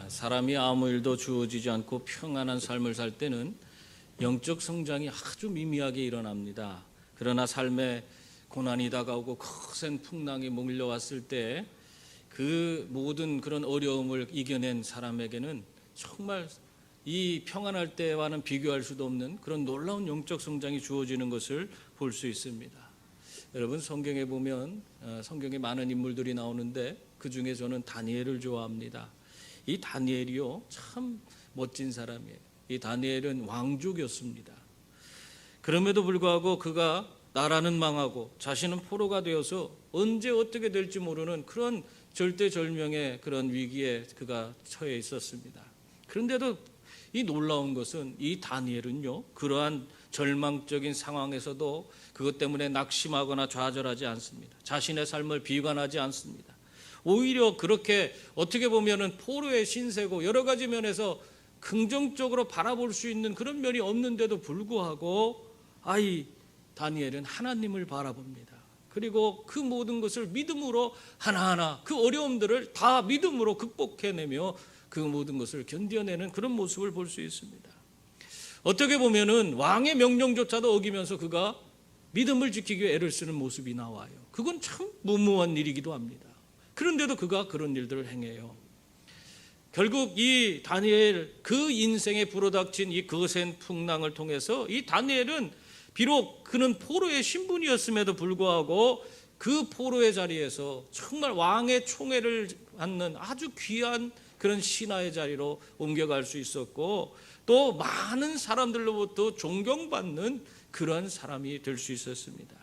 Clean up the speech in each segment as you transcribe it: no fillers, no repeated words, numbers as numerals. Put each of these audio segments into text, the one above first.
사람이 아무 일도 주어지지 않고 평안한 삶을 살 때는 영적 성장이 아주 미미하게 일어납니다. 그러나 삶에 고난이 다가오고 거센 풍랑이 몰려왔을 때 그 모든 그런 어려움을 이겨낸 사람에게는 정말 이 평안할 때와는 비교할 수도 없는 그런 놀라운 영적 성장이 주어지는 것을 볼 수 있습니다. 여러분, 성경에 보면 성경에 많은 인물들이 나오는데 그 중에 저는 다니엘을 좋아합니다. 이 다니엘이요, 참 멋진 사람이에요. 이 다니엘은 왕족이었습니다. 그럼에도 불구하고 그가 나라는 망하고 자신은 포로가 되어서 언제 어떻게 될지 모르는 그런 절대절명의 그런 위기에 그가 처해 있었습니다. 그런데도 이 놀라운 것은 이 다니엘은요, 그러한 절망적인 상황에서도 그것 때문에 낙심하거나 좌절하지 않습니다. 자신의 삶을 비관하지 않습니다. 오히려 그렇게 어떻게 보면은 포로의 신세고 여러 가지 면에서 긍정적으로 바라볼 수 있는 그런 면이 없는데도 불구하고 이 다니엘은 하나님을 바라봅니다. 그리고 그 모든 것을 믿음으로 하나하나 그 어려움들을 다 믿음으로 극복해내며 그 모든 것을 견뎌내는 그런 모습을 볼 수 있습니다. 어떻게 보면은 왕의 명령조차도 어기면서 그가 믿음을 지키기 위해 애를 쓰는 모습이 나와요. 그건 참 무모한 일이기도 합니다. 그런데도 그가 그런 일들을 행해요. 결국 이 다니엘, 그 인생에 불어닥친 이 거센 풍랑을 통해서 이 다니엘은 비록 그는 포로의 신분이었음에도 불구하고 그 포로의 자리에서 정말 왕의 총애를 받는 아주 귀한 그런 신하의 자리로 옮겨갈 수 있었고, 또 많은 사람들로부터 존경받는 그런 사람이 될 수 있었습니다.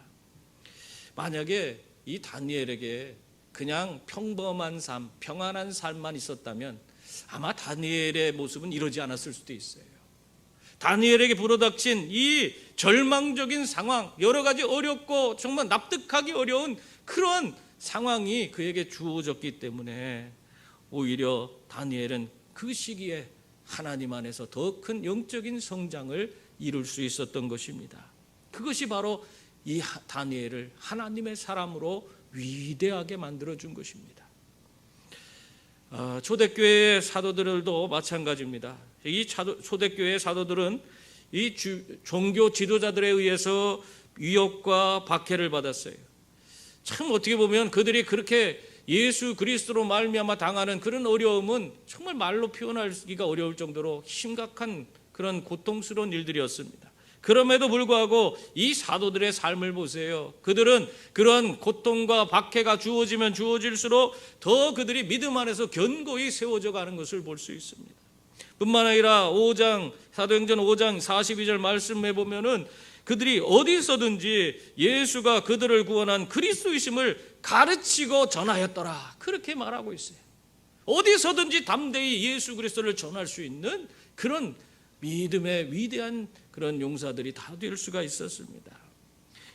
만약에 이 다니엘에게 그냥 평범한 삶, 평안한 삶만 있었다면 아마 다니엘의 모습은 이러지 않았을 수도 있어요. 다니엘에게 불어닥친 이 절망적인 상황, 여러 가지 어렵고 정말 납득하기 어려운 그런 상황이 그에게 주어졌기 때문에 오히려 다니엘은 그 시기에 하나님 안에서 더 큰 영적인 성장을 이룰 수 있었던 것입니다. 그것이 바로 이 다니엘을 하나님의 사람으로 위대하게 만들어준 것입니다. 초대교회의 사도들도 마찬가지입니다. 이 초대교회의 사도들은 이 종교 지도자들에 의해서 위협과 박해를 받았어요. 참 어떻게 보면 그들이 그렇게 예수 그리스도로 말미암아 당하는 그런 어려움은 정말 말로 표현하기가 어려울 정도로 심각한 그런 고통스러운 일들이었습니다. 그럼에도 불구하고 이 사도들의 삶을 보세요. 그들은 그런 고통과 박해가 주어지면 주어질수록 더 그들이 믿음 안에서 견고히 세워져 가는 것을 볼 수 있습니다. 뿐만 아니라 사도행전 5장 42절 말씀에 보면은 그들이 어디서든지 예수가 그들을 구원한 그리스도이심을 가르치고 전하였더라, 그렇게 말하고 있어요. 어디서든지 담대히 예수 그리스도를 전할 수 있는 그런 믿음의 위대한 그런 용사들이 다 될 수가 있었습니다.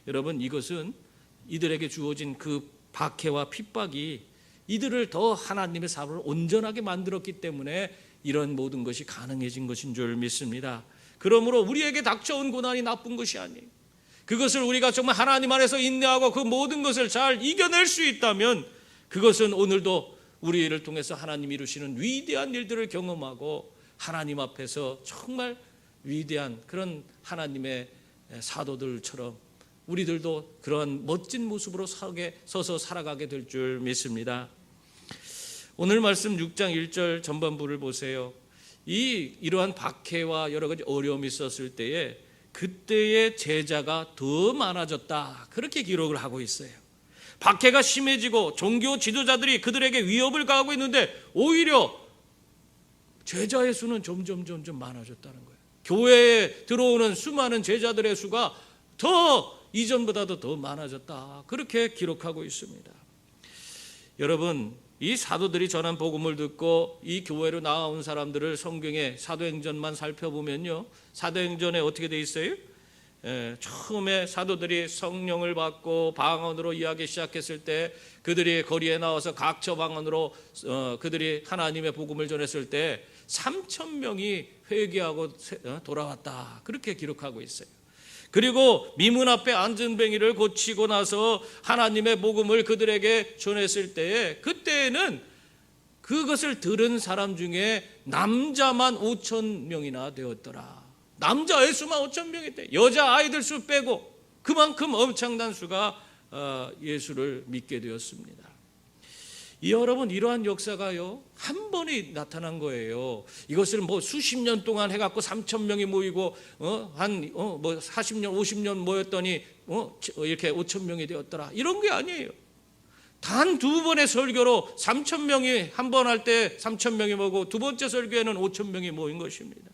여러분, 이것은 이들에게 주어진 그 박해와 핍박이 이들을 더 하나님의 사람을 온전하게 만들었기 때문에 이런 모든 것이 가능해진 것인 줄 믿습니다. 그러므로 우리에게 닥쳐온 고난이 나쁜 것이 아니에요. 그것을 우리가 정말 하나님 안에서 인내하고 그 모든 것을 잘 이겨낼 수 있다면 그것은 오늘도 우리를 통해서 하나님 이루시는 위대한 일들을 경험하고 하나님 앞에서 정말 위대한 그런 하나님의 사도들처럼 우리들도 그러한 멋진 모습으로 서서 살아가게 될 줄 믿습니다. 오늘 말씀 6장 1절 전반부를 보세요. 이러한 박해와 여러 가지 어려움이 있었을 때에 그때의 제자가 더 많아졌다, 그렇게 기록을 하고 있어요. 박해가 심해지고 종교 지도자들이 그들에게 위협을 가하고 있는데 오히려 제자의 수는 점점 많아졌다는 거예요. 교회에 들어오는 수많은 제자들의 수가 더 이전보다도 더 많아졌다, 그렇게 기록하고 있습니다. 여러분, 이 사도들이 전한 복음을 듣고 이 교회로 나아온 사람들을 성경의 사도행전만 살펴보면요, 사도행전에 어떻게 돼 있어요? 처음에 사도들이 성령을 받고 방언으로 이야기 시작했을 때 그들이 거리에 나와서 각처 방언으로 그들이 하나님의 복음을 전했을 때 3,000명이 회개하고 돌아왔다, 그렇게 기록하고 있어요. 그리고 미문 앞에 앉은 뱅이를 고치고 나서 하나님의 복음을 그들에게 전했을 때에 그때에는 그것을 들은 사람 중에 남자만 5천 명이나 되었더라. 남자의 수만 5천 명이 돼. 여자 아이들 수 빼고 그만큼 엄청난 수가 예수를 믿게 되었습니다. 여러분, 이러한 역사가요 한 번에 나타난 거예요. 이것을 뭐 수십 년 동안 해갖고 3천 명이 모이고 한 40년 50년 모였더니 이렇게 5천 명이 되었더라, 이런 게 아니에요. 단 두 번의 설교로 3천 명이 한 번 할 때 3천 명이 모이고 두 번째 설교에는 5천 명이 모인 것입니다.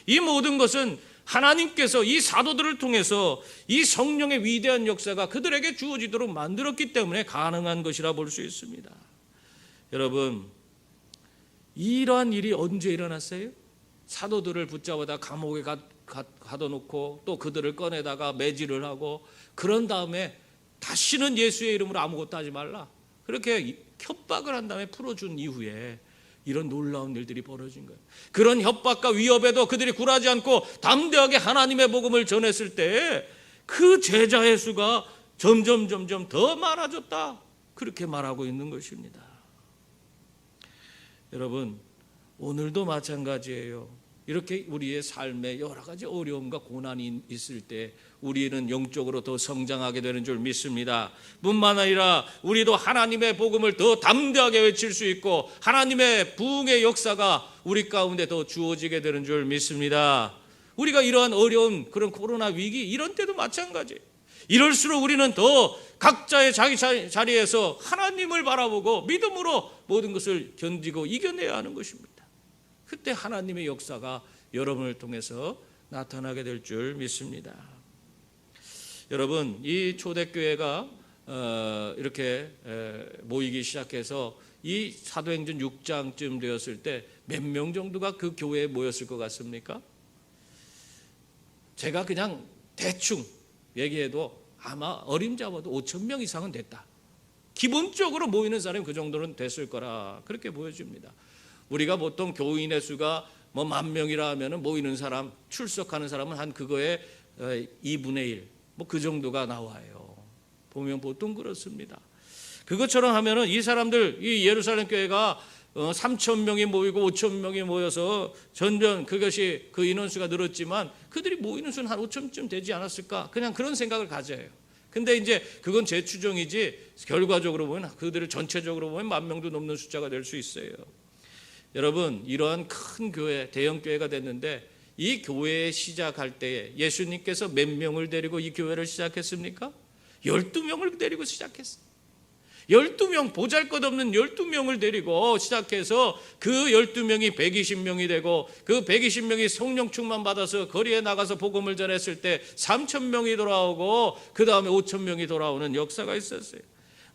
이 모든 것은 하나님께서 이 사도들을 통해서 이 성령의 위대한 역사가 그들에게 주어지도록 만들었기 때문에 가능한 것이라 볼 수 있습니다. 여러분, 이러한 일이 언제 일어났어요? 사도들을 붙잡아다 감옥에 가둬놓고 또 그들을 꺼내다가 매질을 하고 그런 다음에 다시는 예수의 이름으로 아무것도 하지 말라, 그렇게 협박을 한 다음에 풀어준 이후에 이런 놀라운 일들이 벌어진 거예요. 그런 협박과 위협에도 그들이 굴하지 않고 담대하게 하나님의 복음을 전했을 때 그 제자의 수가 점점 더 많아졌다, 그렇게 말하고 있는 것입니다. 여러분, 오늘도 마찬가지예요. 이렇게 우리의 삶에 여러 가지 어려움과 고난이 있을 때 우리는 영적으로 더 성장하게 되는 줄 믿습니다. 뿐만 아니라 우리도 하나님의 복음을 더 담대하게 외칠 수 있고 하나님의 부흥의 역사가 우리 가운데 더 주어지게 되는 줄 믿습니다. 우리가 이러한 어려운 그런 코로나 위기 이런 때도 마찬가지예요. 이럴수록 우리는 더 각자의 자기 자리에서 하나님을 바라보고 믿음으로 모든 것을 견디고 이겨내야 하는 것입니다. 그때 하나님의 역사가 여러분을 통해서 나타나게 될 줄 믿습니다. 여러분, 이 초대교회가 이렇게 모이기 시작해서 이 사도행전 6장쯤 되었을 때 몇 명 정도가 그 교회에 모였을 것 같습니까? 제가 그냥 대충 얘기해도 아마 어림잡아도 5천 명 이상은 됐다. 기본적으로 모이는 사람이 그 정도는 됐을 거라 그렇게 보여집니다. 우리가 보통 교인의 수가 뭐 10,000명이라 하면은 모이는 사람, 출석하는 사람은 한 그거의 2분의 1, 뭐 그 정도가 나와요. 보면 보통 그렇습니다. 그것처럼 하면은 이 사람들, 이 예루살렘 교회가 3,000명이 모이고 5,000명이 모여서 전전 그것이 그 인원수가 늘었지만 그들이 모이는 수는 한 5,000쯤 되지 않았을까? 그냥 그런 생각을 가져요. 근데 이제 그건 제 추정이지 결과적으로 보면 그들을 전체적으로 보면 10,000명도 넘는 숫자가 될 수 있어요. 여러분, 이러한 큰 교회, 대형 교회가 됐는데 이 교회 시작할 때에 예수님께서 몇 명을 데리고 이 교회를 시작했습니까? 12명을 데리고 시작했어요. 12명, 보잘것없는 12명을 데리고 시작해서 그 12명이 120명이 되고 그 120명이 성령 충만 받아서 거리에 나가서 복음을 전했을 때 3,000명이 돌아오고 그 다음에 5,000명이 돌아오는 역사가 있었어요.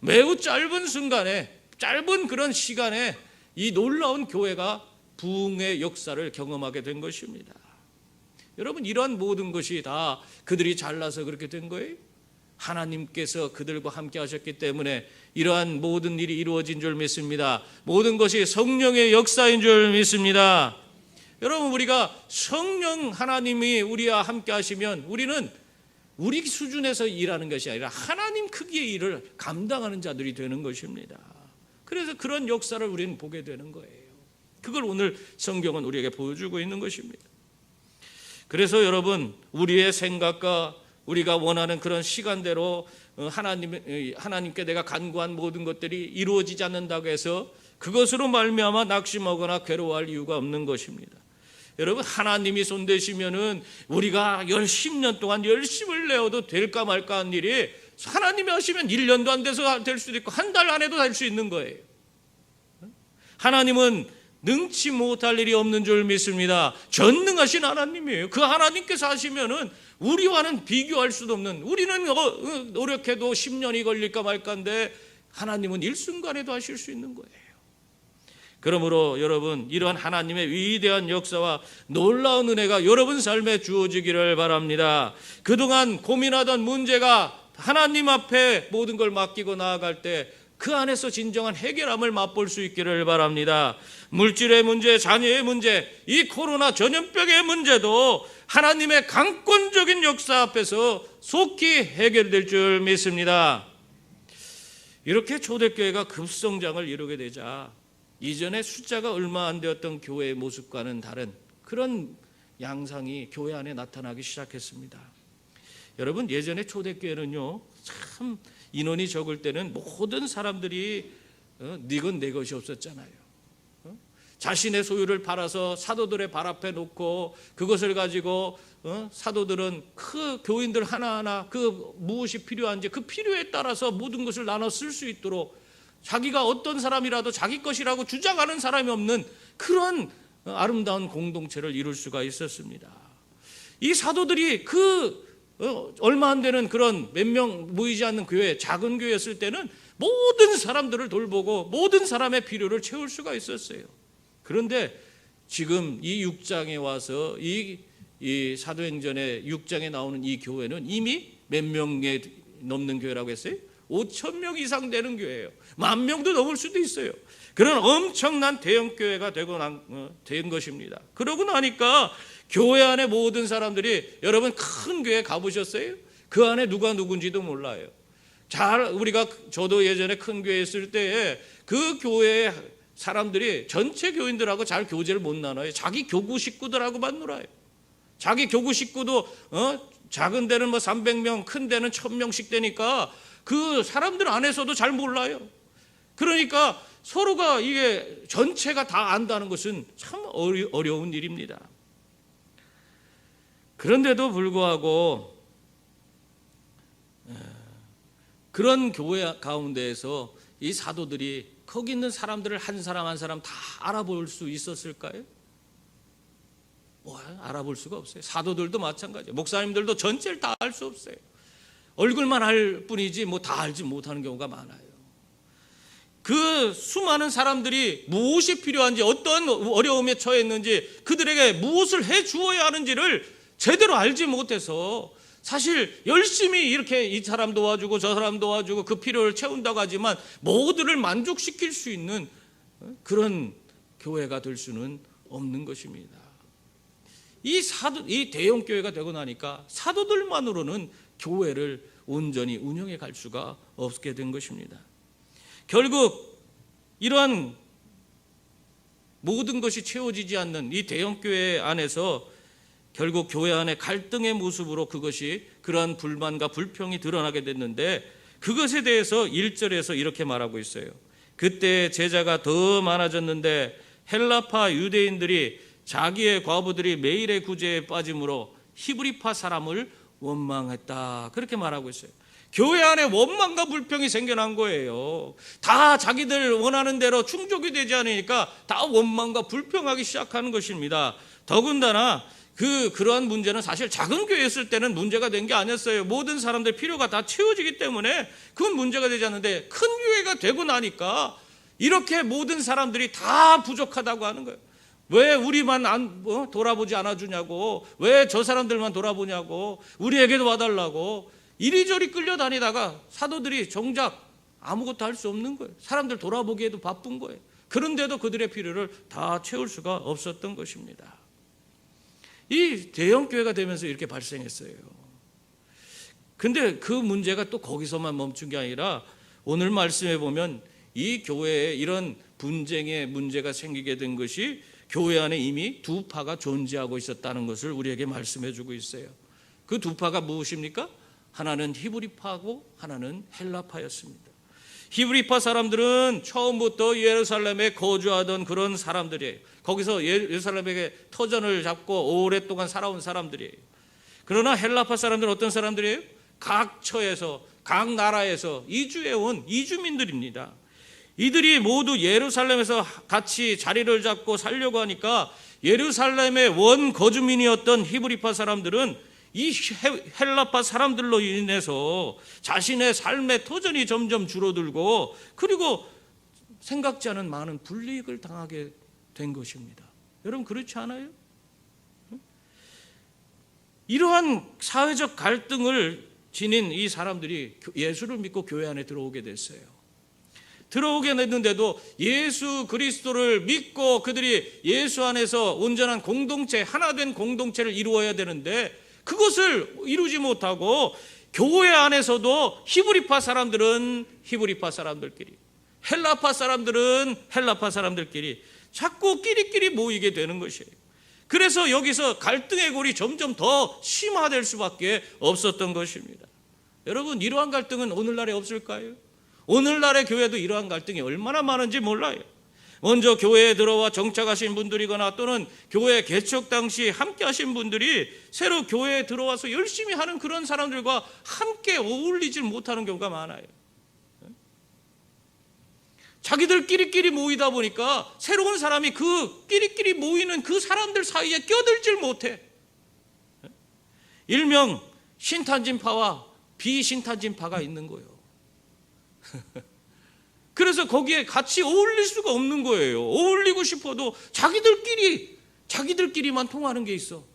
매우 짧은 순간에, 짧은 그런 시간에 이 놀라운 교회가 부흥의 역사를 경험하게 된 것입니다. 여러분, 이러한 모든 것이 다 그들이 잘나서 그렇게 된 거예요? 하나님께서 그들과 함께 하셨기 때문에 이러한 모든 일이 이루어진 줄 믿습니다. 모든 것이 성령의 역사인 줄 믿습니다. 여러분, 우리가 성령 하나님이 우리와 함께 하시면 우리는 우리 수준에서 일하는 것이 아니라 하나님 크기의 일을 감당하는 자들이 되는 것입니다. 그래서 그런 역사를 우리는 보게 되는 거예요. 그걸 오늘 성경은 우리에게 보여주고 있는 것입니다. 그래서 여러분, 우리의 생각과 우리가 원하는 그런 시간대로 하나님께 내가 간구한 모든 것들이 이루어지지 않는다고 해서 그것으로 말미암아 낙심하거나 괴로워할 이유가 없는 것입니다. 여러분, 하나님이 손대시면은 우리가 10년 동안 열심을 내어도 될까 말까 한 일이 하나님이 하시면 1년도 안 돼서 될 수도 있고 한 달 안에도 될 수 있는 거예요. 하나님은 능치 못할 일이 없는 줄 믿습니다. 전능하신 하나님이에요. 그 하나님께서 하시면은 우리와는 비교할 수도 없는, 우리는 노력해도 10년이 걸릴까 말까인데 하나님은 일순간에도 하실 수 있는 거예요. 그러므로 여러분, 이러한 하나님의 위대한 역사와 놀라운 은혜가 여러분 삶에 주어지기를 바랍니다. 그동안 고민하던 문제가 하나님 앞에 모든 걸 맡기고 나아갈 때 그 안에서 진정한 해결함을 맛볼 수 있기를 바랍니다. 물질의 문제, 자녀의 문제, 이 코로나 전염병의 문제도 하나님의 강권적인 역사 앞에서 속히 해결될 줄 믿습니다. 이렇게 초대교회가 급성장을 이루게 되자 이전에 숫자가 얼마 안 되었던 교회의 모습과는 다른 그런 양상이 교회 안에 나타나기 시작했습니다. 여러분, 예전에 초대교회는요, 참 인원이 적을 때는 모든 사람들이 네건 내 것이 없었잖아요. 자신의 소유를 팔아서 사도들의 발 앞에 놓고 그것을 가지고 사도들은 그 교인들 하나하나 그 무엇이 필요한지 그 필요에 따라서 모든 것을 나눠 쓸 수 있도록 자기가 어떤 사람이라도 자기 것이라고 주장하는 사람이 없는 그런 아름다운 공동체를 이룰 수가 있었습니다. 이 사도들이 얼마 안 되는 그런 몇 명 모이지 않는 교회, 작은 교회였을 때는 모든 사람들을 돌보고 모든 사람의 필요를 채울 수가 있었어요. 그런데 지금 이 6장에 와서 이 사도행전의 6장에 나오는 이 교회는 이미 몇 명에 넘는 교회라고 했어요? 5,000명 이상 되는 교회예요. 10,000명도 넘을 수도 있어요. 그런 엄청난 대형 교회가 된 것입니다. 그러고 나니까 교회 안에 모든 사람들이, 여러분 큰 교회 가보셨어요? 그 안에 누가 누군지도 몰라요. 저도 예전에 큰 교회 있을 때에 그 교회에 사람들이 전체 교인들하고 잘 교제를 못 나눠요. 자기 교구 식구들하고만 놀아요. 자기 교구 식구도 작은 데는 300명, 큰 데는 1,000명씩 되니까 그 사람들 안에서도 잘 몰라요. 그러니까 서로가 이게 전체가 다 안다는 것은 참 어려운 일입니다. 그런데도 불구하고 그런 교회 가운데에서 이 사도들이 거기 있는 사람들을 한 사람 한 사람 다 알아볼 수 있었을까요? 알아볼 수가 없어요. 사도들도 마찬가지예요. 목사님들도 전체를 다 알 수 없어요. 얼굴만 알 뿐이지 다 알지 못하는 경우가 많아요. 그 수많은 사람들이 무엇이 필요한지, 어떤 어려움에 처했는지, 그들에게 무엇을 해 주어야 하는지를 제대로 알지 못해서 사실 열심히 이렇게 이 사람 도와주고 저 사람 도와주고 그 필요를 채운다고 하지만 모두를 만족시킬 수 있는 그런 교회가 될 수는 없는 것입니다. 이 대형 교회가 되고 나니까 사도들만으로는 교회를 온전히 운영해 갈 수가 없게 된 것입니다. 결국 이러한 모든 것이 채워지지 않는 이 대형 교회 안에서 결국 교회 안에 갈등의 모습으로 그러한 불만과 불평이 드러나게 됐는데, 그것에 대해서 1절에서 이렇게 말하고 있어요. 그때 제자가 더 많아졌는데 헬라파 유대인들이 자기의 과부들이 매일의 구제에 빠짐으로 히브리파 사람을 원망했다, 그렇게 말하고 있어요. 교회 안에 원망과 불평이 생겨난 거예요. 다 자기들 원하는 대로 충족이 되지 않으니까 다 원망과 불평하기 시작하는 것입니다. 더군다나 그러한 문제는 사실 작은 교회였을 때는 문제가 된 게 아니었어요. 모든 사람들 필요가 다 채워지기 때문에 그건 문제가 되지 않는데, 큰 교회가 되고 나니까 이렇게 모든 사람들이 다 부족하다고 하는 거예요. 왜 우리만 돌아보지 않아주냐고, 왜 저 사람들만 돌아보냐고, 우리에게도 와달라고 이리저리 끌려다니다가 사도들이 정작 아무것도 할 수 없는 거예요. 사람들 돌아보기에도 바쁜 거예요. 그런데도 그들의 필요를 다 채울 수가 없었던 것입니다. 이 대형 교회가 되면서 이렇게 발생했어요. 근데 그 문제가 또 거기서만 멈춘 게 아니라 오늘 말씀해 보면 이 교회에 이런 분쟁의 문제가 생기게 된 것이 교회 안에 이미 두 파가 존재하고 있었다는 것을 우리에게 말씀해 주고 있어요. 그 두 파가 무엇입니까? 하나는 히브리파고 하나는 헬라파였습니다. 히브리파 사람들은 처음부터 예루살렘에 거주하던 그런 사람들이에요. 거기서 예루살렘에게 터전을 잡고 오랫동안 살아온 사람들이에요. 그러나 헬라파 사람들은 어떤 사람들이에요? 각 처에서, 각 나라에서 이주해온 이주민들입니다. 이들이 모두 예루살렘에서 같이 자리를 잡고 살려고 하니까 예루살렘의 원 거주민이었던 히브리파 사람들은 이 헬라파 사람들로 인해서 자신의 삶의 터전이 점점 줄어들고, 그리고 생각지 않은 많은 불이익을 당하게 된 것입니다. 여러분 그렇지 않아요? 이러한 사회적 갈등을 지닌 이 사람들이 예수를 믿고 교회 안에 들어오게 됐어요. 들어오게 됐는데도 예수 그리스도를 믿고 그들이 예수 안에서 온전한 공동체, 하나된 공동체를 이루어야 되는데 그것을 이루지 못하고 교회 안에서도 히브리파 사람들은 히브리파 사람들끼리, 헬라파 사람들은 헬라파 사람들끼리 자꾸 끼리끼리 모이게 되는 것이에요. 그래서 여기서 갈등의 골이 점점 더 심화될 수밖에 없었던 것입니다. 여러분, 이러한 갈등은 오늘날에 없을까요? 오늘날의 교회도 이러한 갈등이 얼마나 많은지 몰라요. 먼저 교회에 들어와 정착하신 분들이거나 또는 교회 개척 당시 함께 하신 분들이 새로 교회에 들어와서 열심히 하는 그런 사람들과 함께 어울리질 못하는 경우가 많아요. 자기들끼리 모이다 보니까 새로운 사람이 그 끼리끼리 모이는 그 사람들 사이에 껴들질 못해. 일명 신탄진파와 비신탄진파가 있는 거예요. 그래서 거기에 같이 어울릴 수가 없는 거예요. 어울리고 싶어도 자기들끼리만 통하는 게 있어.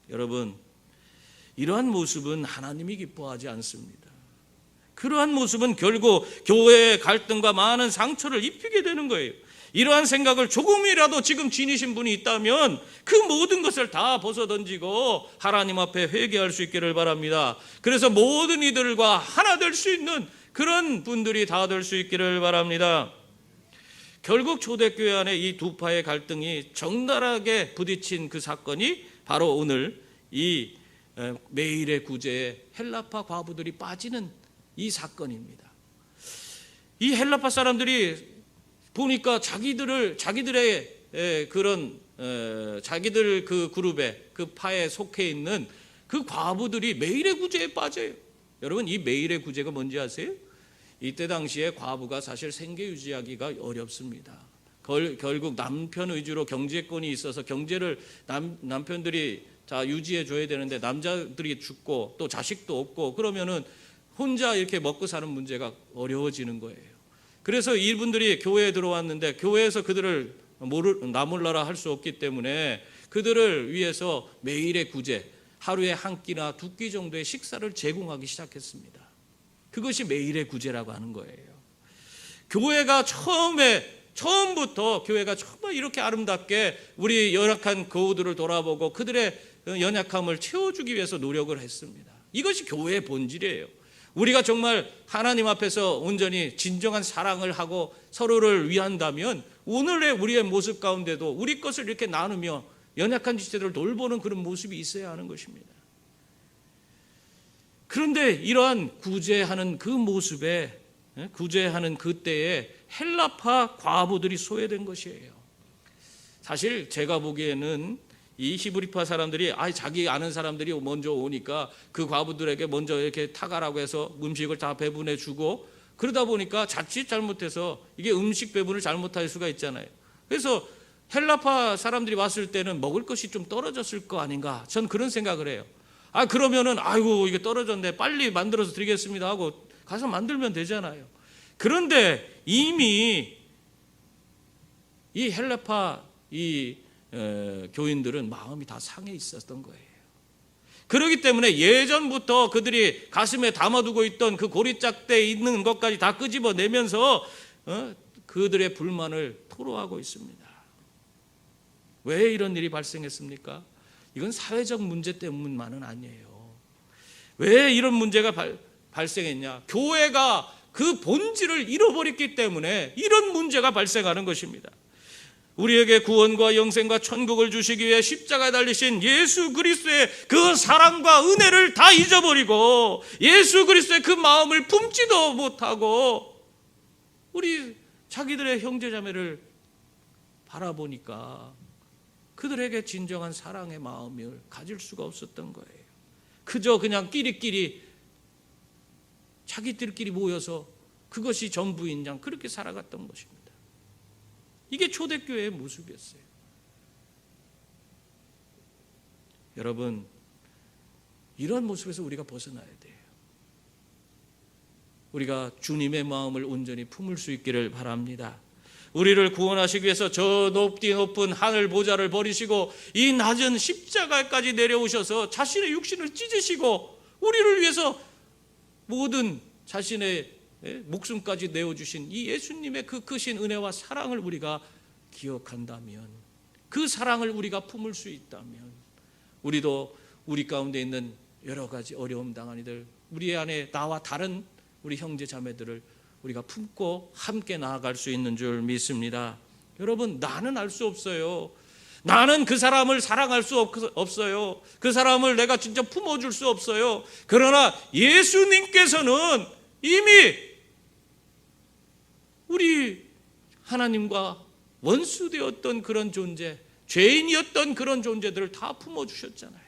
여러분, 이러한 모습은 하나님이 기뻐하지 않습니다. 그러한 모습은 결국 교회의 갈등과 많은 상처를 입히게 되는 거예요. 이러한 생각을 조금이라도 지금 지니신 분이 있다면 그 모든 것을 다 벗어던지고 하나님 앞에 회개할 수 있기를 바랍니다. 그래서 모든 이들과 하나 될 수 있는 그런 분들이 다 될 수 있기를 바랍니다. 결국 초대교회 안에 이 두 파의 갈등이 적나라하게 부딪힌 그 사건이 바로 오늘 이 메일의 구제에 헬라파 과부들이 빠지는 이 사건입니다. 이 헬라파 사람들이 보니까 자기들의 그런 자기들 그 그룹에 그 파에 속해 있는 그 과부들이 메일의 구제에 빠져요. 여러분, 이 메일의 구제가 뭔지 아세요? 이때 당시에 과부가 사실 생계 유지하기가 어렵습니다. 결국 남편 위주로 경제권이 있어서 경제를 남편들이 다 유지해 줘야 되는데 남자들이 죽고 또 자식도 없고 그러면은 혼자 이렇게 먹고 사는 문제가 어려워지는 거예요. 그래서 이분들이 교회에 들어왔는데 교회에서 그들을 나몰라라 할 수 없기 때문에 그들을 위해서 매일의 구제, 하루에 한 끼나 두 끼 정도의 식사를 제공하기 시작했습니다. 그것이 매일의 구제라고 하는 거예요. 교회가 처음부터 교회가 정말 이렇게 아름답게 우리 연약한 교우들을 돌아보고 그들의 연약함을 채워주기 위해서 노력을 했습니다. 이것이 교회의 본질이에요. 우리가 정말 하나님 앞에서 온전히 진정한 사랑을 하고 서로를 위한다면 오늘의 우리의 모습 가운데도 우리 것을 이렇게 나누며 연약한 지체들을 돌보는 그런 모습이 있어야 하는 것입니다. 그런데 이러한 구제하는 그 모습에 구제하는 그때에 헬라파 과부들이 소외된 것이에요. 사실 제가 보기에는 이 히브리파 사람들이 자기 아는 사람들이 먼저 오니까 그 과부들에게 먼저 이렇게 타가라고 해서 음식을 다 배분해 주고 그러다 보니까 자칫 잘못해서 이게 음식 배분을 잘못할 수가 있잖아요. 그래서 헬라파 사람들이 왔을 때는 먹을 것이 좀 떨어졌을 거 아닌가, 전 그런 생각을 해요. 그러면은 아이고 이게 떨어졌네, 빨리 만들어서 드리겠습니다 하고 가서 만들면 되잖아요. 그런데 이미 이 헬라파 교인들은 마음이 다 상해 있었던 거예요. 그렇기 때문에 예전부터 그들이 가슴에 담아두고 있던 그 고리짝대에 있는 것까지 다 끄집어내면서 그들의 불만을 토로하고 있습니다. 왜 이런 일이 발생했습니까? 이건 사회적 문제 때문만은 아니에요. 왜 이런 문제가 발생했냐? 교회가 그 본질을 잃어버렸기 때문에 이런 문제가 발생하는 것입니다. 우리에게 구원과 영생과 천국을 주시기 위해 십자가에 달리신 예수 그리스도의 그 사랑과 은혜를 다 잊어버리고 예수 그리스도의 그 마음을 품지도 못하고 우리 자기들의 형제자매를 바라보니까 그들에게 진정한 사랑의 마음을 가질 수가 없었던 거예요. 그저 그냥 끼리끼리 자기들끼리 모여서 그것이 전부인 양 그렇게 살아갔던 것입니다. 이게 초대교회의 모습이었어요. 여러분, 이런 모습에서 우리가 벗어나야 돼요. 우리가 주님의 마음을 온전히 품을 수 있기를 바랍니다. 우리를 구원하시기 위해서 저 높은 하늘 보좌를 버리시고 이 낮은 십자가까지 내려오셔서 자신의 육신을 찢으시고 우리를 위해서 모든 자신의 목숨까지 내어주신 이 예수님의 그 크신 은혜와 사랑을 우리가 기억한다면, 그 사랑을 우리가 품을 수 있다면 우리도 우리 가운데 있는 여러 가지 어려움 당한 이들, 우리 안에 나와 다른 우리 형제 자매들을 우리가 품고 함께 나아갈 수 있는 줄 믿습니다. 여러분, 나는 알 수 없어요. 나는 그 사람을 사랑할 수 없어요. 그 사람을 내가 진짜 품어줄 수 없어요. 그러나 예수님께서는 이미 우리 하나님과 원수되었던 그런 존재, 죄인이었던 그런 존재들을 다 품어주셨잖아요.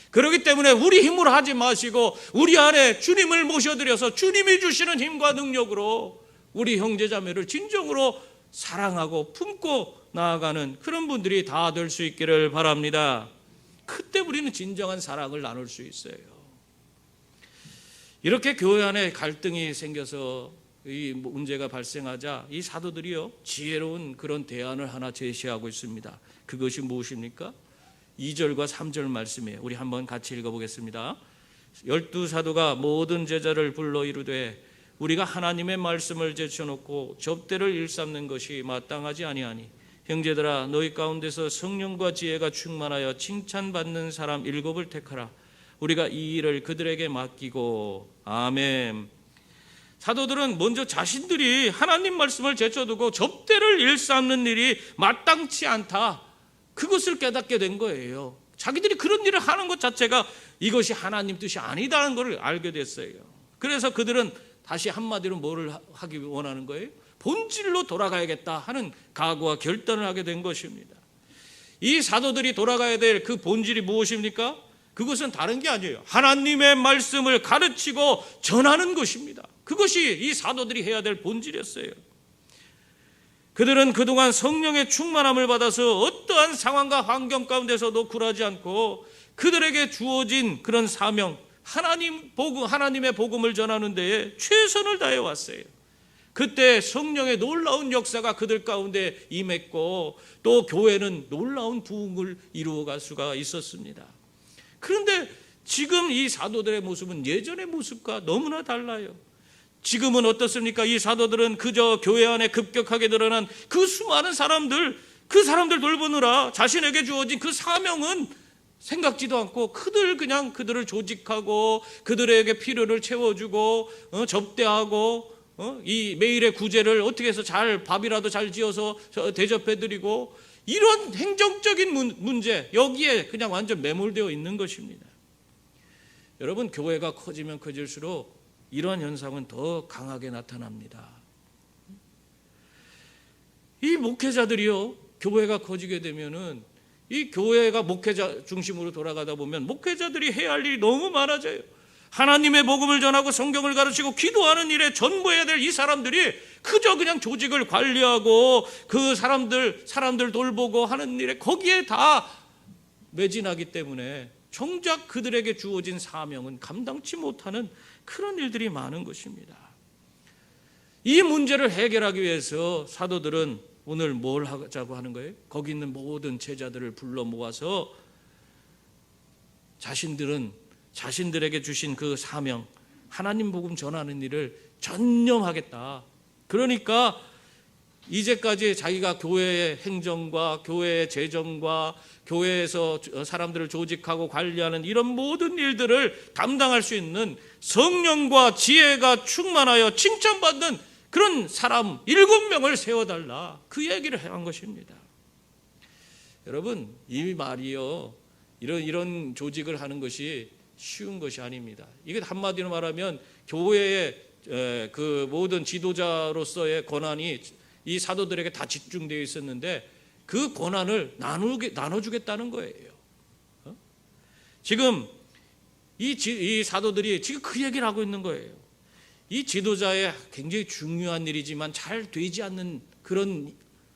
그렇기 때문에 우리 힘으로 하지 마시고 우리 안에 주님을 모셔드려서 주님이 주시는 힘과 능력으로 우리 형제자매를 진정으로 사랑하고 품고 나아가는 그런 분들이 다 될 수 있기를 바랍니다. 그때 우리는 진정한 사랑을 나눌 수 있어요. 이렇게 교회 안에 갈등이 생겨서 이 문제가 발생하자 이 사도들이요, 지혜로운 그런 대안을 하나 제시하고 있습니다. 그것이 무엇입니까? 2절과 3절 말씀이에요. 우리 한번 같이 읽어보겠습니다. 12사도가 모든 제자를 불러 이르되 우리가 하나님의 말씀을 제쳐놓고 접대를 일삼는 것이 마땅하지 아니하니 형제들아 너희 가운데서 성령과 지혜가 충만하여 칭찬받는 사람 7을 택하라. 우리가 이 일을 그들에게 맡기고. 아멘. 사도들은 먼저 자신들이 하나님 말씀을 제쳐두고 접대를 일삼는 일이 마땅치 않다, 그것을 깨닫게 된 거예요. 자기들이 그런 일을 하는 것 자체가 이것이 하나님 뜻이 아니다는 것을 알게 됐어요. 그래서 그들은 다시 한마디로 뭐를 하기 원하는 거예요? 본질로 돌아가야겠다 하는 각오와 결단을 하게 된 것입니다. 이 사도들이 돌아가야 될 그 본질이 무엇입니까? 그것은 다른 게 아니에요. 하나님의 말씀을 가르치고 전하는 것입니다. 그것이 이 사도들이 해야 될 본질이었어요. 그들은 그동안 성령의 충만함을 받아서 어떠한 상황과 환경 가운데서도 굴하지 않고 그들에게 주어진 그런 사명, 하나님의 복음을 전하는 데에 최선을 다해 왔어요. 그때 성령의 놀라운 역사가 그들 가운데 임했고 또 교회는 놀라운 부흥을 이루어갈 수가 있었습니다. 그런데 지금 이 사도들의 모습은 예전의 모습과 너무나 달라요. 지금은 어떻습니까? 이 사도들은 그저 교회 안에 급격하게 드러난 그 수많은 사람들, 그 사람들 돌보느라 자신에게 주어진 그 사명은 생각지도 않고 그들을 조직하고 그들에게 필요를 채워주고 접대하고 이 매일의 구제를 어떻게 해서 밥이라도 잘 지어서 대접해드리고 이런 행정적인 문제, 여기에 그냥 완전 매몰되어 있는 것입니다. 여러분, 교회가 커지면 커질수록 이러한 현상은 더 강하게 나타납니다. 이 목회자들이요, 교회가 커지게 되면은 이 교회가 목회자 중심으로 돌아가다 보면 목회자들이 해야 할 일이 너무 많아져요. 하나님의 복음을 전하고 성경을 가르치고 기도하는 일에 전부해야 될 이 사람들이 그저 그냥 조직을 관리하고 그 사람들 돌보고 하는 일에 거기에 다 매진하기 때문에 정작 그들에게 주어진 사명은 감당치 못하는 그런 일들이 많은 것입니다. 이 문제를 해결하기 위해서 사도들은 오늘 뭘 하자고 하는 거예요? 거기 있는 모든 제자들을 불러 모아서 자신들에게 주신 그 사명, 하나님 복음 전하는 일을 전념하겠다. 그러니까 이제까지 자기가 교회의 행정과 교회의 재정과 교회에서 사람들을 조직하고 관리하는 이런 모든 일들을 담당할 수 있는 성령과 지혜가 충만하여 칭찬받는 그런 사람 7명을 세워달라, 그 얘기를 한 것입니다. 여러분, 이 말이요, 이런 조직을 하는 것이 쉬운 것이 아닙니다. 이게 한마디로 말하면 교회의 그 모든 지도자로서의 권한이 이 사도들에게 다 집중되어 있었는데 그 권한을 나눠주겠다는 거예요. 지금 이 사도들이 지금 그 얘기를 하고 있는 거예요. 이 지도자의 굉장히 중요한 일이지만 잘 되지 않는 그런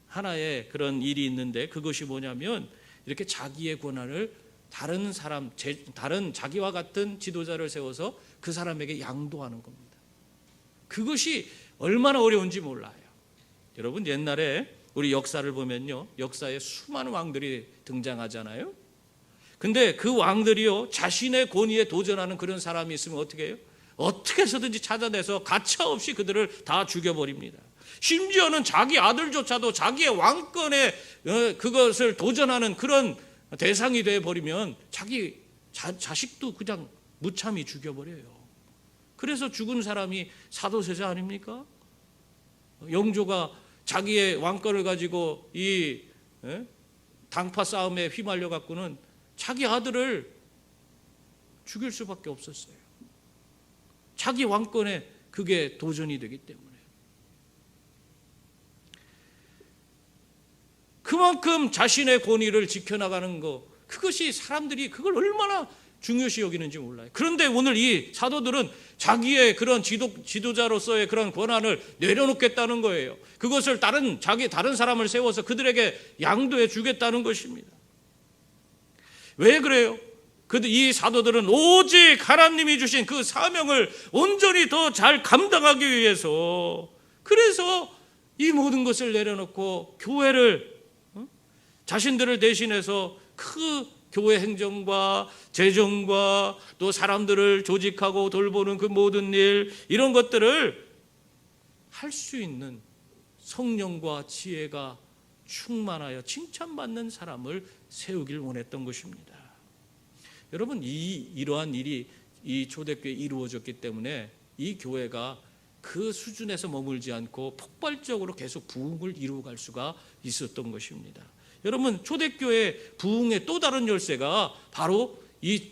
하나의 그런 일이 있는데, 그것이 뭐냐면 이렇게 자기의 권한을 다른 자기와 같은 지도자를 세워서 그 사람에게 양도하는 겁니다. 그것이 얼마나 어려운지 몰라요. 여러분, 옛날에 우리 역사를 보면요, 역사에 수많은 왕들이 등장하잖아요. 근데 그 왕들이요, 자신의 권위에 도전하는 그런 사람이 있으면 어떻게 해요? 어떻게 해서든지 찾아내서 가차없이 그들을 다 죽여버립니다. 심지어는 자기 아들조차도 자기의 왕권에 그것을 도전하는 그런 대상이 되어버리면 자기 자식도 그냥 무참히 죽여버려요. 그래서 죽은 사람이 사도세자 아닙니까? 영조가 자기의 왕권을 가지고 이 당파 싸움에 휘말려 갖고는 자기 아들을 죽일 수밖에 없었어요. 자기 왕권에 그게 도전이 되기 때문에. 그만큼 자신의 권위를 지켜나가는 거, 그것이 사람들이 그걸 얼마나 중요시 여기는지 몰라요. 그런데 오늘 이 사도들은 자기의 그런 지도자로서의 그런 권한을 내려놓겠다는 거예요. 그것을 다른 사람을 세워서 그들에게 양도해 주겠다는 것입니다. 왜 그래요? 이 사도들은 오직 하나님이 주신 그 사명을 온전히 더 잘 감당하기 위해서, 그래서 이 모든 것을 내려놓고 교회를, 자신들을 대신해서 그 교회 행정과 재정과 또 사람들을 조직하고 돌보는 그 모든 일, 이런 것들을 할 수 있는 성령과 지혜가 충만하여 칭찬받는 사람을 세우길 원했던 것입니다. 여러분, 이러한 일이 이 초대교회에 이루어졌기 때문에 이 교회가 그 수준에서 머물지 않고 폭발적으로 계속 부흥을 이루어갈 수가 있었던 것입니다. 여러분, 초대교회 부흥의 또 다른 열쇠가 바로 이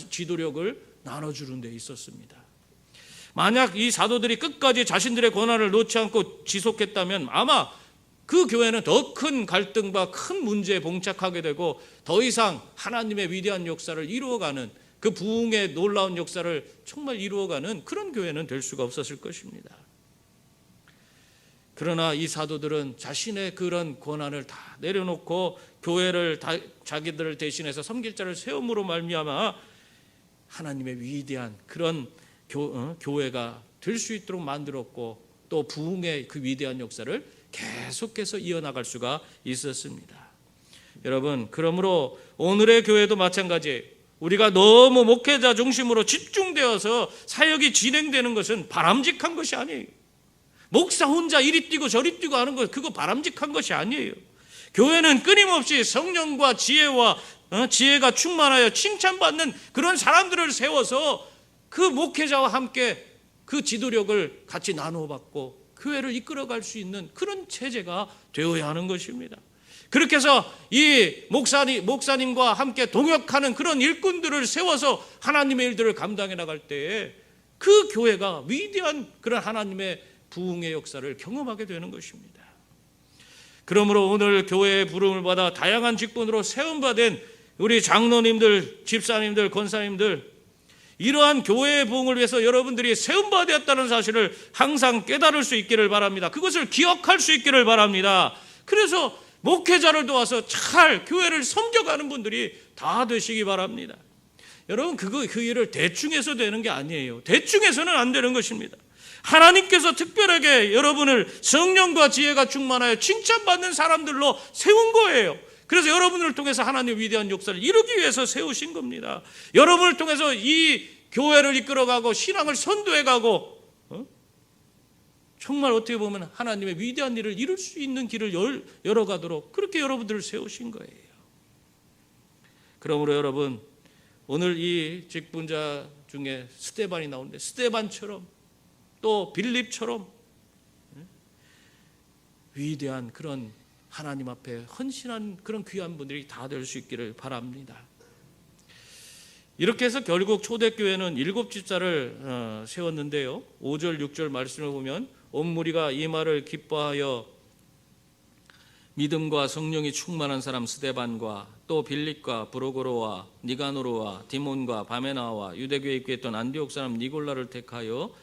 지도력을 나눠주는 데 있었습니다. 만약 이 사도들이 끝까지 자신들의 권한을 놓지 않고 지속했다면 아마 그 교회는 더 큰 갈등과 큰 문제에 봉착하게 되고 더 이상 하나님의 위대한 역사를 이루어가는, 그 부흥의 놀라운 역사를 정말 이루어가는 그런 교회는 될 수가 없었을 것입니다. 그러나 이 사도들은 자신의 그런 권한을 다 내려놓고 교회를 자기들을 대신해서 섬길 자를 세움으로 말미암아 하나님의 위대한 그런 교회가 될 수 있도록 만들었고, 또 부흥의 그 위대한 역사를 계속해서 이어나갈 수가 있었습니다. 여러분, 그러므로 오늘의 교회도 마찬가지예요. 우리가 너무 목회자 중심으로 집중되어서 사역이 진행되는 것은 바람직한 것이 아니에요. 목사 혼자 이리 뛰고 저리 뛰고 하는 것, 그거 바람직한 것이 아니에요. 교회는 끊임없이 성령과 지혜가 충만하여 칭찬받는 그런 사람들을 세워서 그 목회자와 함께 그 지도력을 같이 나누어 받고 교회를 이끌어갈 수 있는 그런 체제가 되어야 하는 것입니다. 그렇게 해서 이 목사님과 함께 동역하는 그런 일꾼들을 세워서 하나님의 일들을 감당해 나갈 때에 그 교회가 위대한 그런 하나님의 부흥의 역사를 경험하게 되는 것입니다. 그러므로 오늘 교회의 부름을 받아 다양한 직분으로 세움받은 우리 장로님들, 집사님들, 권사님들, 이러한 교회의 부흥을 위해서 여러분들이 세움받았다는 사실을 항상 깨달을 수 있기를 바랍니다. 그것을 기억할 수 있기를 바랍니다. 그래서 목회자를 도와서 잘 교회를 섬겨가는 분들이 다 되시기 바랍니다. 여러분, 그 일을 대충 해서 되는 게 아니에요. 대충 해서는 안 되는 것입니다. 하나님께서 특별하게 여러분을 성령과 지혜가 충만하여 칭찬받는 사람들로 세운 거예요. 그래서 여러분을 통해서 하나님의 위대한 역사를 이루기 위해서 세우신 겁니다. 여러분을 통해서 이 교회를 이끌어가고 신앙을 선도해가고 정말 어떻게 보면 하나님의 위대한 일을 이룰 수 있는 길을 열어가도록 그렇게 여러분들을 세우신 거예요. 그러므로 여러분, 오늘 이 직분자 중에 스데반이 나오는데 스데반처럼 또 빌립처럼 위대한 그런 하나님 앞에 헌신한 그런 귀한 분들이 다 될 수 있기를 바랍니다. 이렇게 해서 결국 초대교회는 7집사를 세웠는데요. 5절 6절 말씀을 보면 온 무리가 이 말을 기뻐하여 믿음과 성령이 충만한 사람 스데반과 또 빌립과 브로고로와 니가노로와 디몬과 바메나와 유대교에 입교했던 안디옥 사람 니골라를 택하여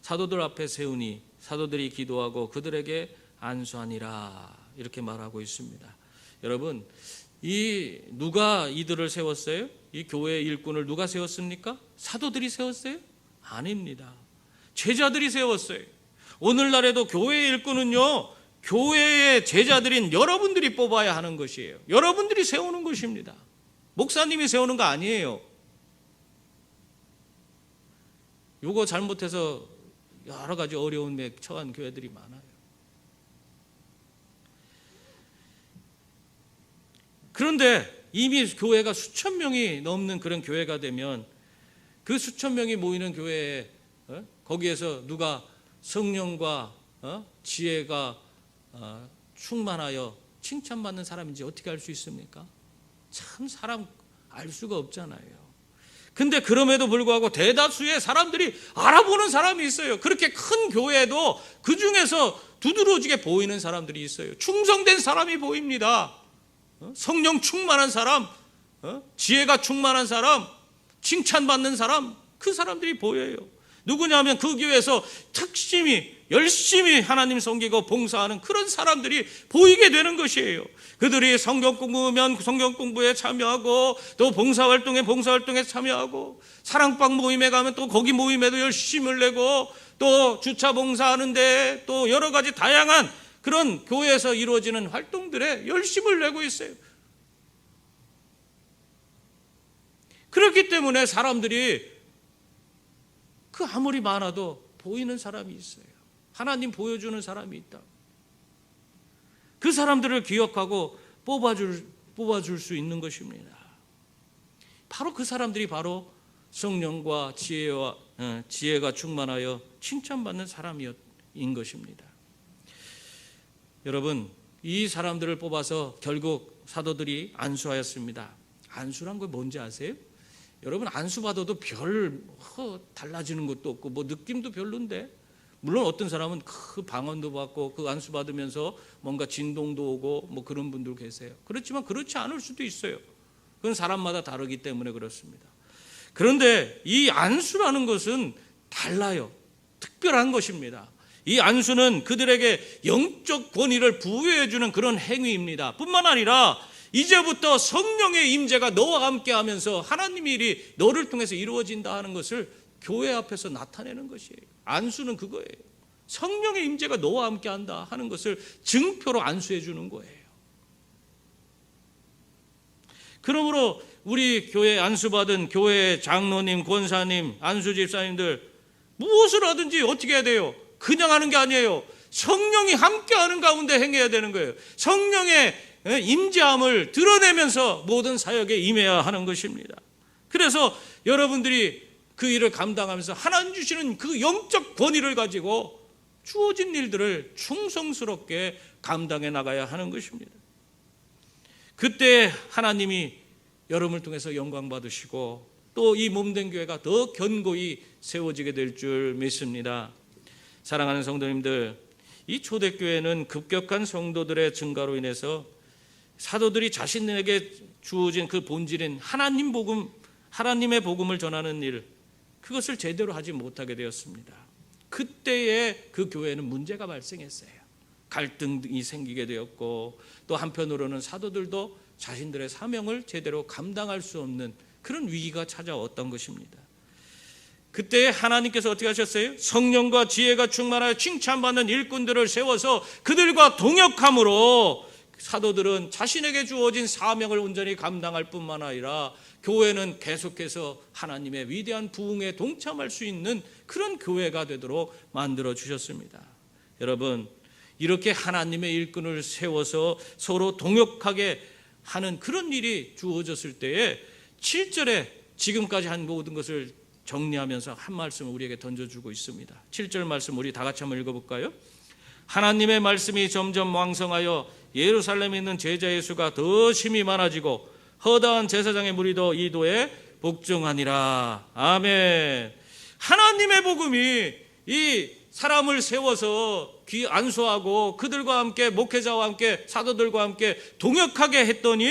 사도들 앞에 세우니 사도들이 기도하고 그들에게 안수하니라, 이렇게 말하고 있습니다. 여러분, 누가 이들을 세웠어요? 이 교회의 일꾼을 누가 세웠습니까? 사도들이 세웠어요? 아닙니다. 제자들이 세웠어요. 오늘날에도 교회의 일꾼은요, 교회의 제자들인 여러분들이 뽑아야 하는 것이에요. 여러분들이 세우는 것입니다. 목사님이 세우는 거 아니에요. 이거 잘못해서 여러 가지 어려움에 처한 교회들이 많아요. 그런데 이미 교회가 수천 명이 넘는 그런 교회가 되면 그 수천 명이 모이는 교회에 거기에서 누가 성령과 지혜가 충만하여 칭찬받는 사람인지 어떻게 알 수 있습니까? 참 사람 알 수가 없잖아요. 근데 그럼에도 불구하고 대다수의 사람들이 알아보는 사람이 있어요. 그렇게 큰 교회도 그 중에서 두드러지게 보이는 사람들이 있어요. 충성된 사람이 보입니다. 성령 충만한 사람, 지혜가 충만한 사람, 칭찬받는 사람, 그 사람들이 보여요. 누구냐면 그 교회에서 열심히 하나님 섬기고 봉사하는 그런 사람들이 보이게 되는 것이에요. 그들이 성경 공부면 성경 공부에 참여하고, 또 봉사활동에 참여하고, 사랑방 모임에 가면 또 거기 모임에도 열심을 내고, 또 주차 봉사하는데 또 여러 가지 다양한 그런 교회에서 이루어지는 활동들에 열심을 내고 있어요. 그렇기 때문에 사람들이 그 아무리 많아도 보이는 사람이 있어요. 하나님 보여주는 사람이 있다. 그 사람들을 기억하고 뽑아줄 수 있는 것입니다. 바로 그 사람들이 바로 성령과 지혜가 충만하여 칭찬받는 사람인 것입니다. 여러분, 이 사람들을 뽑아서 결국 사도들이 안수하였습니다. 안수란 거 뭔지 아세요? 여러분, 안수 받아도 별 달라지는 것도 없고 뭐 느낌도 별론데, 물론 어떤 사람은 그 방언도 받고 그 안수 받으면서 뭔가 진동도 오고 뭐 그런 분들 계세요. 그렇지만 그렇지 않을 수도 있어요. 그건 사람마다 다르기 때문에 그렇습니다. 그런데 이 안수라는 것은 달라요. 특별한 것입니다. 이 안수는 그들에게 영적 권위를 부여해 주는 그런 행위입니다. 뿐만 아니라 이제부터 성령의 임재가 너와 함께 하면서 하나님의 일이 너를 통해서 이루어진다 하는 것을 교회 앞에서 나타내는 것이에요. 안수는 그거예요. 성령의 임재가 너와 함께 한다 하는 것을 증표로 안수해 주는 거예요. 그러므로 우리 교회 안수받은 교회 장로님, 권사님, 안수 집사님들 무엇을 하든지 어떻게 해야 돼요? 그냥 하는 게 아니에요. 성령이 함께하는 가운데 행해야 되는 거예요. 성령의 임재함을 드러내면서 모든 사역에 임해야 하는 것입니다. 그래서 여러분들이 그 일을 감당하면서 하나님 주시는 그 영적 권위를 가지고 주어진 일들을 충성스럽게 감당해 나가야 하는 것입니다. 그때 하나님이 여러분을 통해서 영광 받으시고 또 이 몸된 교회가 더 견고히 세워지게 될 줄 믿습니다. 사랑하는 성도님들, 이 초대교회는 급격한 성도들의 증가로 인해서 사도들이 자신에게 주어진 그 본질인 하나님의 복음을 전하는 일, 그것을 제대로 하지 못하게 되었습니다. 그때에 그 교회는 문제가 발생했어요. 갈등이 생기게 되었고, 또 한편으로는 사도들도 자신들의 사명을 제대로 감당할 수 없는 그런 위기가 찾아왔던 것입니다. 그때 하나님께서 어떻게 하셨어요? 성령과 지혜가 충만하여 칭찬받는 일꾼들을 세워서 그들과 동역함으로 사도들은 자신에게 주어진 사명을 온전히 감당할 뿐만 아니라 교회는 계속해서 하나님의 위대한 부흥에 동참할 수 있는 그런 교회가 되도록 만들어 주셨습니다. 여러분, 이렇게 하나님의 일꾼을 세워서 서로 동역하게 하는 그런 일이 주어졌을 때에 7절에 지금까지 한 모든 것을 정리하면서 한 말씀을 우리에게 던져주고 있습니다. 7절 말씀 우리 다 같이 한번 읽어볼까요? 하나님의 말씀이 점점 왕성하여 예루살렘에 있는 제자의 수가 더 심히 많아지고 허다한 제사장의 무리도 이 도에 복종하니라. 아멘. 하나님의 복음이 이 사람을 세워서 안수하고 그들과 함께 목회자와 함께 사도들과 함께 동역하게 했더니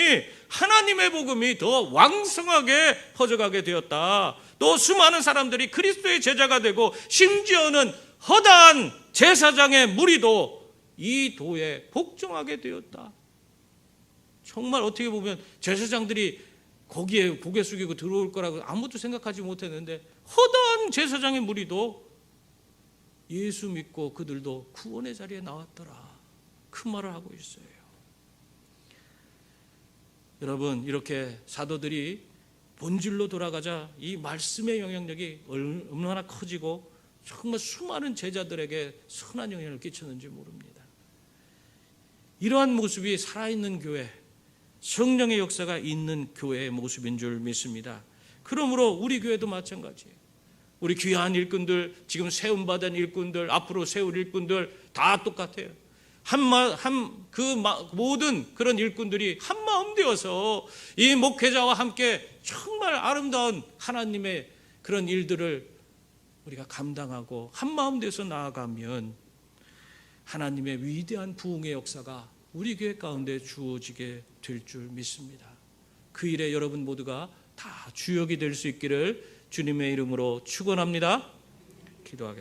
하나님의 복음이 더 왕성하게 퍼져가게 되었다. 또 수많은 사람들이 그리스도의 제자가 되고 심지어는 허다한 제사장의 무리도 이 도에 복종하게 되었다. 정말 어떻게 보면 제사장들이 거기에 고개 숙이고 들어올 거라고 아무도 생각하지 못했는데 허다한 제사장의 무리도 예수 믿고 그들도 구원의 자리에 나왔더라. 그 말을 하고 있어요. 여러분, 이렇게 사도들이 본질로 돌아가자 이 말씀의 영향력이 얼마나 커지고 정말 수많은 제자들에게 선한 영향을 끼쳤는지 모릅니다. 이러한 모습이 살아있는 교회, 성령의 역사가 있는 교회의 모습인 줄 믿습니다. 그러므로 우리 교회도 마찬가지예요. 우리 귀한 일꾼들, 지금 세움받은 일꾼들, 앞으로 세울 일꾼들 다 똑같아요. 모든 그런 일꾼들이 한 마음 되어서 이 목회자와 함께 정말 아름다운 하나님의 그런 일들을 우리가 감당하고 한 마음 되어서 나아가면 하나님의 위대한 부흥의 역사가 우리 교회 가운데 주어지게 될 줄 믿습니다. 그 일에 여러분 모두가 다 주역이 될 수 있기를 주님의 이름으로 축원합니다. 기도하겠습니다.